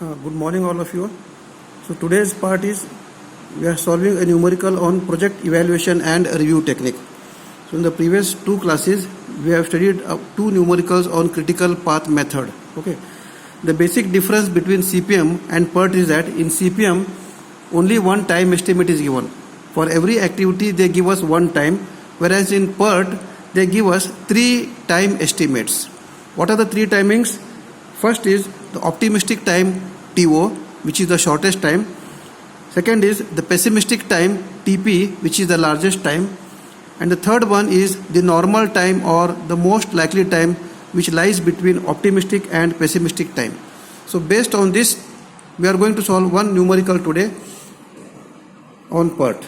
Good morning, all of you. So today's part is we are solving a numerical on project evaluation and review technique. So in the previous two classes, we have studied two numericals on critical path method. Okay. The basic difference between CPM and PERT is that in CPM, only one time estimate is given. For every activity, they give us one time, whereas in PERT, they give us 3 time estimates. What are the 3 timings? First is the optimistic time TO, which is the shortest time. Second is the pessimistic time TP, which is the largest time. And the third one is the normal time or the most likely time, which lies between optimistic and pessimistic time. So based on this, we are going to solve one numerical today on PERT.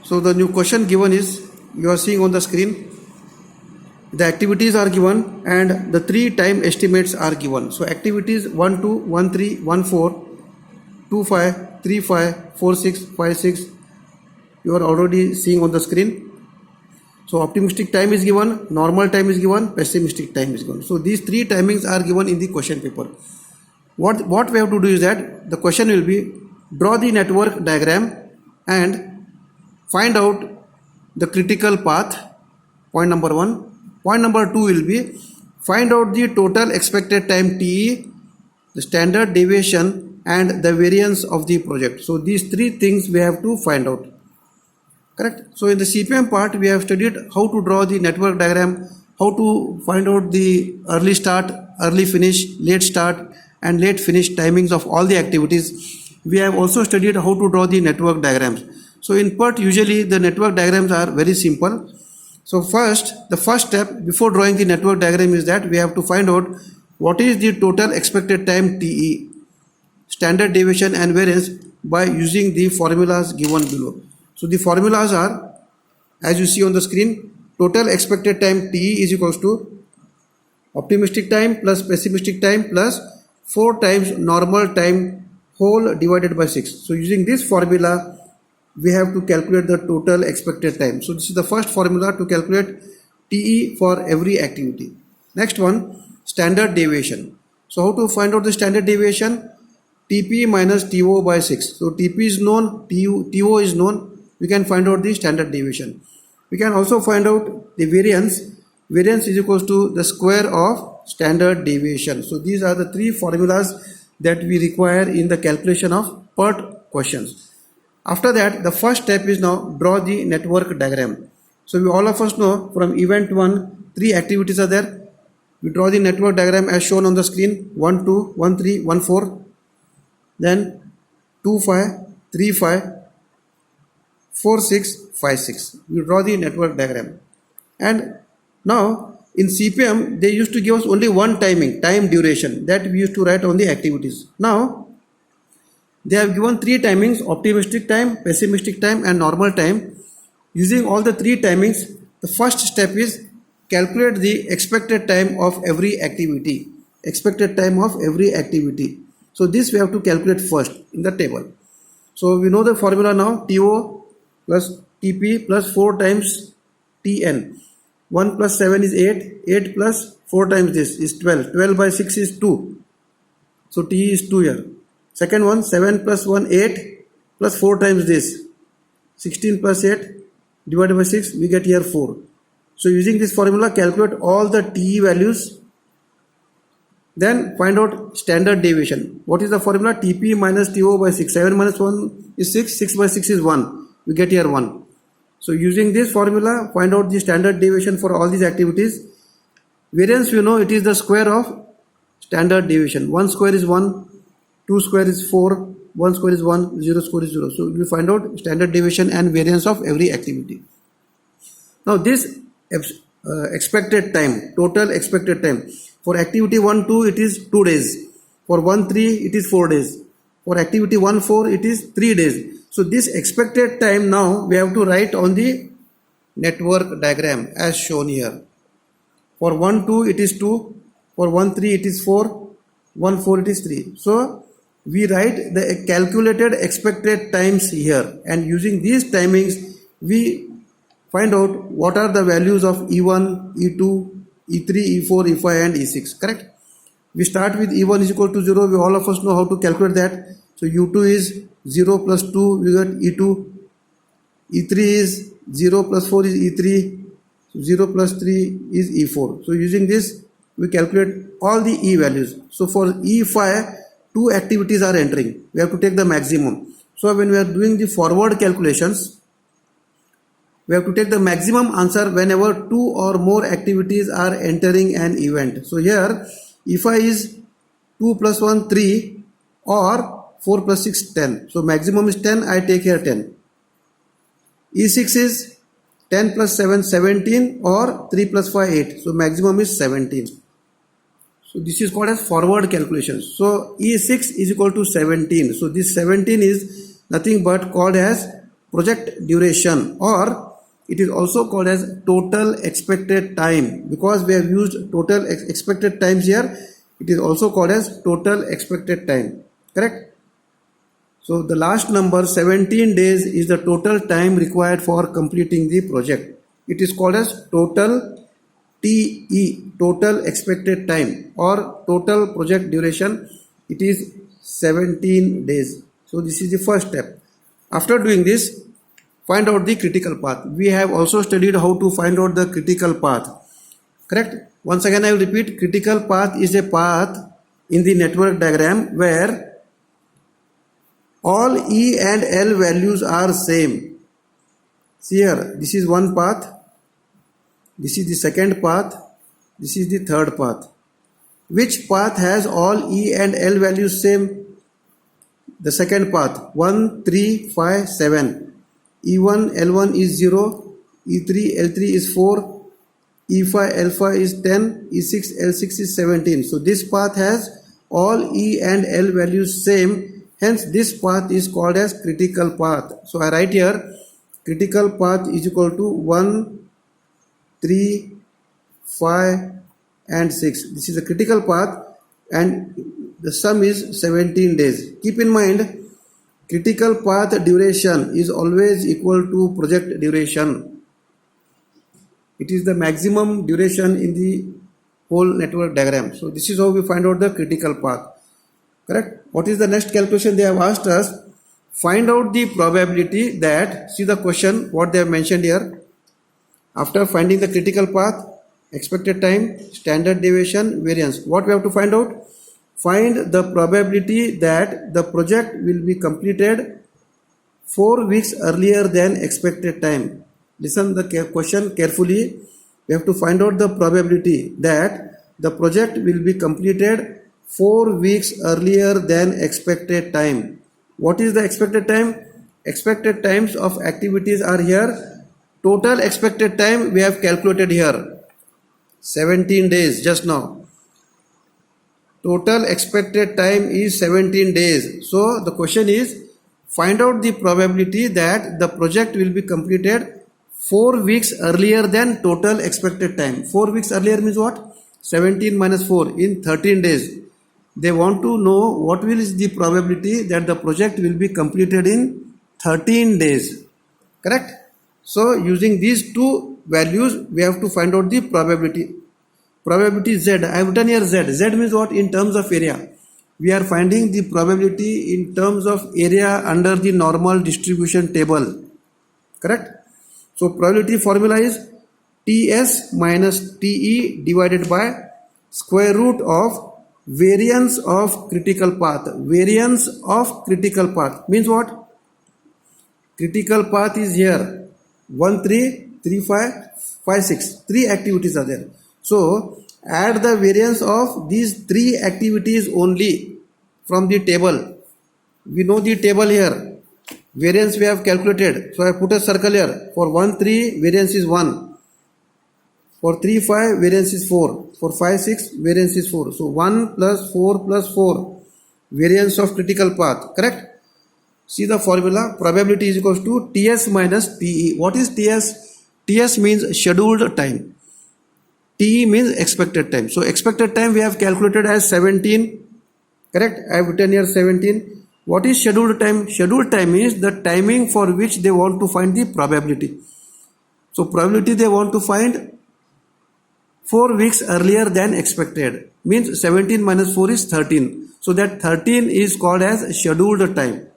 So the new question given is, you are seeing on the screen, the activities are given and the 3 time estimates are given. So activities 1, 2, 1, 3, 1, 4, 2, 5, 3, 5, 4, 6, 5, 6. You are already seeing on the screen. So optimistic time is given, normal time is given, pessimistic time is given. So these 3 timings are given in the question paper. What we have to do is that the question will be, draw the network diagram and find out the critical path, point number 1. Point number 2 will be, find out the total expected time TE, the standard deviation and the variance of the project. So these 3 things we have to find out. Correct? So in the CPM part, we have studied how to draw the network diagram, how to find out the early start, early finish, late start and late finish timings of all the activities. We have also studied how to draw the network diagrams. So in PERT, usually the network diagrams are very simple. So the first step before drawing the network diagram is that we have to find out what is the total expected time TE, standard deviation and variance, by using the formulas given below. So the formulas are, as you see on the screen, total expected time TE is equals to optimistic time plus pessimistic time plus 4 times normal time whole divided by 6. So using this formula, we have to calculate the total expected time. So this is the first formula to calculate TE for every activity. Next one, standard deviation. So how to find out the standard deviation? TP minus TO by 6. So TP is known, TO is known. We can find out the standard deviation. We can also find out the variance. Variance is equals to the square of standard deviation. So these are the 3 formulas that we require in the calculation of PERT questions. After that, the first step is now draw the network diagram. So we all of us know from event 1, 3 activities are there. We draw the network diagram as shown on the screen, 1, 2, 1, 3, 1, 4. Then 2, 5, 3, 5, 4, 6, 5, 6. We draw the network diagram. And now in CPM, they used to give us only one timing, time duration, that we used to write on the activities. Now, they have given 3 timings, optimistic time, pessimistic time and normal time. Using all the 3 timings, the first step is calculate the expected time of every activity. Expected time of every activity. So this we have to calculate first in the table. So we know the formula now, TO plus TP plus 4 times TN. 1 plus 7 is 8. 8 plus 4 times this is 12. 12 by 6 is 2. So T is 2 here. Second one, 7 plus 1, 8 plus 4 times this. 16 plus 8 divided by 6, we get here 4. So using this formula, calculate all the TE values. Then find out standard deviation. What is the formula? TP minus TO by 6. 7 minus 1 is 6. 6 by 6 is 1. We get here 1. So using this formula, find out the standard deviation for all these activities. Variance, we know it is the square of standard deviation. 1 square is 1. 2 square is 4, 1 square is 1, 0 square is 0. So we find out standard deviation and variance of every activity. Now this expected time, total expected time. For activity 1, 2, it is 2 days. For 1, 3, it is 4 days. For activity 1, 4, it is 3 days. So this expected time now we have to write on the network diagram as shown here. For 1, 2, it is 2. For 1, 3, it is 4. 1, 4, it is 3. So we write the calculated expected times here, and using these timings we find out what are the values of E1, E2, E3, E4, E5 and E6. Correct? We start with E1 is equal to 0. We all of us know how to calculate that. So U2 is 0 plus 2, we get E2. E3 is 0 plus 4 is E3. 0 plus 3 is E4. So using this, we calculate all the E values. So for E5, two activities are entering. We have to take the maximum. So when we are doing the forward calculations, we have to take the maximum answer whenever two or more activities are entering an event. So here, E5 is 2 plus 1, 3 or 4 plus 6, 10. So maximum is 10, I take here 10. E6 is 10 plus 7, 17 or 3 plus 5, 8. So maximum is 17. So this is called as forward calculations. So E6 is equal to 17. So this 17 is nothing but called as project duration, or it is also called as total expected time. Because we have used total expected times here, it is also called as total expected time. Correct? So the last number 17 days is the total time required for completing the project. It is called as total TE, total expected time, or total project duration. It is 17 days. So this is the first step. After doing this, find out the critical path. We have also studied how to find out the critical path. Correct? Once again I will repeat, critical path is a path in the network diagram where all E and L values are same. See here, this is one path, this is the second path, this is the third path. Which path has all E and L values same? The second path, 1, 3, 5, 7. E1, L1 is 0, E3, L3 is 4, E5, L5 is 10, E6, L6 is 17. So this path has all E and L values same. Hence this path is called as critical path. So I write here critical path is equal to 1, 3, 5 and 6. This is a critical path and the sum is 17 days. Keep in mind, critical path duration is always equal to project duration. It is the maximum duration in the whole network diagram. So this is how we find out the critical path. Correct? What is the next calculation they have asked us? Find out the probability that, see the question, what they have mentioned here. After finding the critical path, expected time, standard deviation, variance. What we have to find out? Find the probability that the project will be completed 4 weeks earlier than expected time. Listen the question carefully. We have to find out the probability that the project will be completed 4 weeks earlier than expected time. What is the expected time? Expected times of activities are here. Total expected time we have calculated here. 17 days just now. Total expected time is 17 days. So the question is, find out the probability that the project will be completed 4 weeks earlier than total expected time. 4 weeks earlier means what? 17 minus 4 in 13 days. They want to know what will is the probability that the project will be completed in 13 days. Correct? So using these two values, we have to find out the probability. Probability Z. I have written here Z. Z means what? In terms of area. We are finding the probability in terms of area under the normal distribution table. Correct? So probability formula is TS minus TE divided by square root of variance of critical path. Variance of critical path means what? Critical path is here 1, 3, 3, 5, 5, 6. 3 activities are there. So add the variance of these 3 activities only from the table. We know the table here. Variance we have calculated. So I put a circle here. For 1, 3, variance is 1. For 3, 5, variance is 4. For 5, 6, variance is 4. So 1 plus 4 plus 4. Variance of critical path. Correct? See the formula. Probability is equals to TS minus TE. What is TS? TS means scheduled time. TE means expected time. So expected time we have calculated as 17. Correct? I have written here 17. What is scheduled time? Scheduled time is the timing for which they want to find the probability. So probability they want to find 4 weeks earlier than expected. Means 17 minus 4 is 13. So that 13 is called as scheduled time.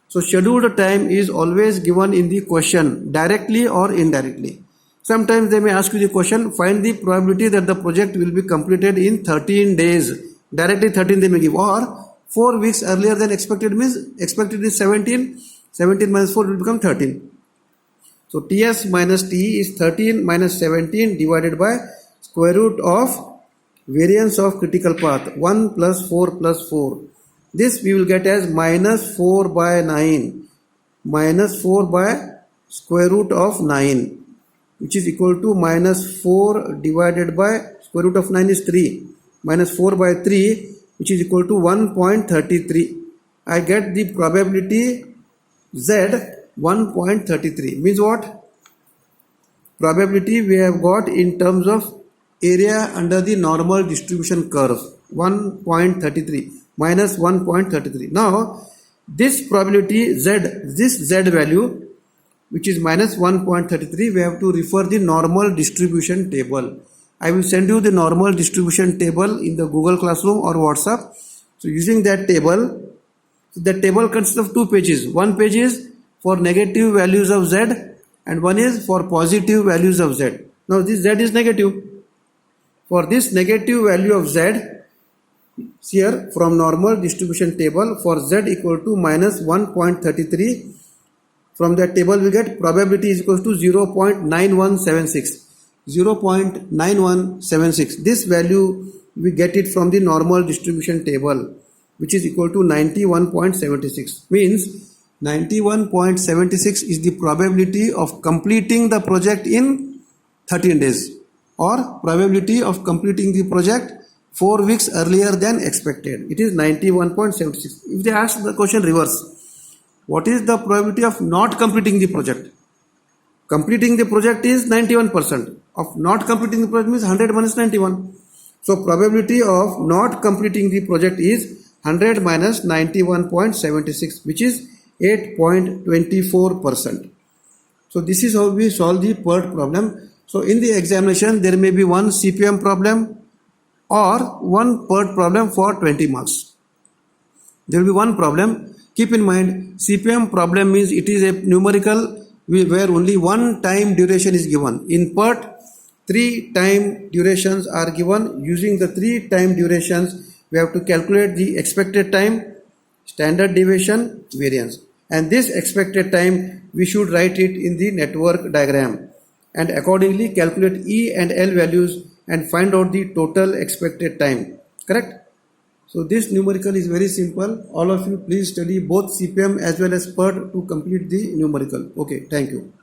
So scheduled time is always given in the question directly or indirectly. Sometimes they may ask you the question, find the probability that the project will be completed in 13 days. Directly 13 they may give, or 4 weeks earlier than expected means expected is 17. 17 minus 4 will become 13. So TS minus TE is 13 minus 17 divided by square root of variance of critical path 1 plus 4 plus 4. This we will get as minus 4 by 9 minus 4 by square root of 9, which is equal to minus 4 divided by square root of 9 is 3 minus 4 by 3, which is equal to 1.33. I get the probability Z 1.33. Means what? Probability we have got in terms of area under the normal distribution curve 1.33 minus 1.33. Now this probability Z, this Z value which is minus 1.33, we have to refer the normal distribution table. I will send you the normal distribution table in the Google Classroom or WhatsApp. So using that table, the table consists of 2 pages. One page is for negative values of Z and one is for positive values of Z. Now this Z is negative. For this negative value of Z, here from normal distribution table for Z equal to minus 1.33, from that table we get probability is equal to 0.9176. 0.9176. This value we get it from the normal distribution table, which is equal to 91.76. Means 91.76 is the probability of completing the project in 13 days or probability of completing the project 4 weeks earlier than expected. It is 91.76. If they ask the question reverse, what is the probability of not completing the project? Completing the project is 91%. Of not completing the project means 100 minus 91. So probability of not completing the project is 100 minus 91.76, which is 8.24%. So this is how we solve the PERT problem. So in the examination there may be one CPM problem or one PERT problem for 20 marks. There will be one problem. Keep in mind, CPM problem means it is a numerical where only one time duration is given. In PERT, 3 time durations are given. Using the 3 time durations, we have to calculate the expected time, standard deviation, variance. And this expected time, we should write it in the network diagram. And accordingly calculate E and L values and find out the total expected time. Correct? So this numerical is very simple. All of you please study both CPM as well as PERT to complete the numerical. Okay, thank you.